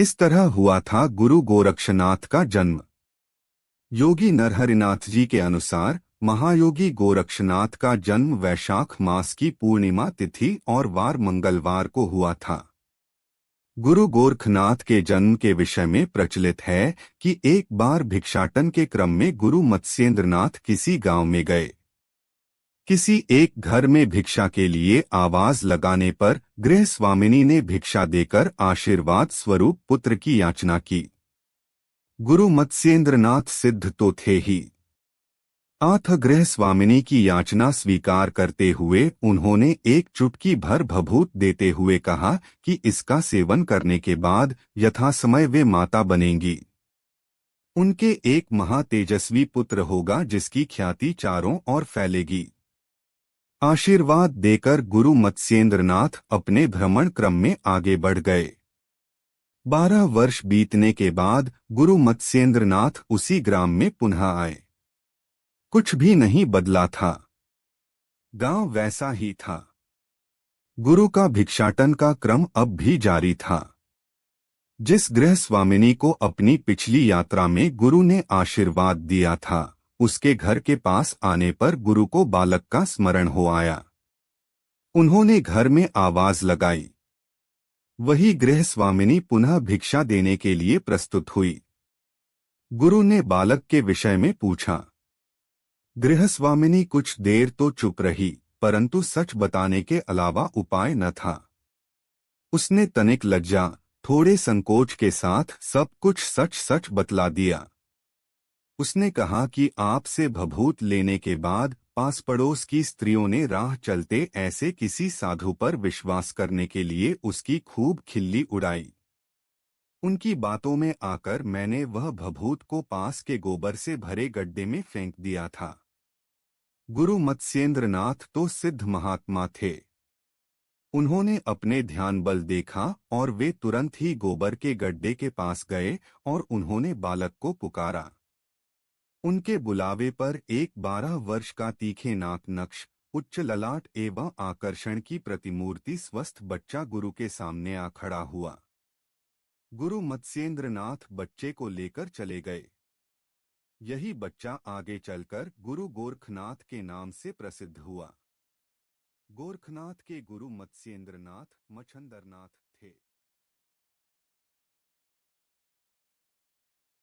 इस तरह हुआ था गुरु गोरक्षनाथ का जन्म। योगी नरहरिनाथ जी के अनुसार महायोगी गोरक्षनाथ का जन्म वैशाख मास की पूर्णिमा तिथि और वार मंगलवार को हुआ था। गुरु गोरखनाथ के जन्म के विषय में प्रचलित है कि एक बार भिक्षाटन के क्रम में गुरु मत्स्येंद्रनाथ किसी गांव में गए। किसी एक घर में भिक्षा के लिए आवाज लगाने पर गृह स्वामिनी ने भिक्षा देकर आशीर्वाद स्वरूप पुत्र की याचना की। गुरु मत्स्येंद्रनाथ सिद्ध तो थे ही, अतः गृह स्वामिनी की याचना स्वीकार करते हुए उन्होंने एक चुटकी भर भभूत देते हुए कहा कि इसका सेवन करने के बाद यथासमय वे माता बनेंगी। उनके एक महातेजस्वी पुत्र होगा जिसकी ख्याति चारों ओर फैलेगी। आशीर्वाद देकर गुरु मत्स्येंद्रनाथ अपने भ्रमण क्रम में आगे बढ़ गए। 12 वर्ष बीतने के बाद गुरु मत्स्येंद्रनाथ उसी ग्राम में पुनः आए। कुछ भी नहीं बदला था, गांव वैसा ही था। गुरु का भिक्षाटन का क्रम अब भी जारी था। जिस गृह स्वामिनी को अपनी पिछली यात्रा में गुरु ने आशीर्वाद दिया था, उसके घर के पास आने पर गुरु को बालक का स्मरण हो आया। उन्होंने घर में आवाज लगाई। वही गृह स्वामिनी पुनः भिक्षा देने के लिए प्रस्तुत हुई। गुरु ने बालक के विषय में पूछा। गृहस्वामिनी कुछ देर तो चुप रही, परंतु सच बताने के अलावा उपाय न था। उसने तनिक लज्जा, थोड़े संकोच के साथ सब कुछ सच सच बतला दिया। उसने कहा कि आपसे भभूत लेने के बाद पास पड़ोस की स्त्रियों ने राह चलते ऐसे किसी साधु पर विश्वास करने के लिए उसकी खूब खिल्ली उड़ाई। उनकी बातों में आकर मैंने वह भभूत को पास के गोबर से भरे गड्ढे में फेंक दिया था। गुरु मत्स्येंद्रनाथ तो सिद्ध महात्मा थे। उन्होंने अपने ध्यान बल देखा और वे तुरंत ही गोबर के गड्ढे के पास गए और उन्होंने बालक को पुकारा। उनके बुलावे पर एक 12 वर्ष का तीखे नाक नक्श, उच्च ललाट एवं आकर्षण की प्रतिमूर्ति स्वस्थ बच्चा गुरु के सामने आ खड़ा हुआ। गुरु मत्स्येंद्रनाथ बच्चे को लेकर चले गए। यही बच्चा आगे चलकर गुरु गोरखनाथ के नाम से प्रसिद्ध हुआ। गोरखनाथ के गुरु मत्स्येंद्रनाथ मच्छंदरनाथ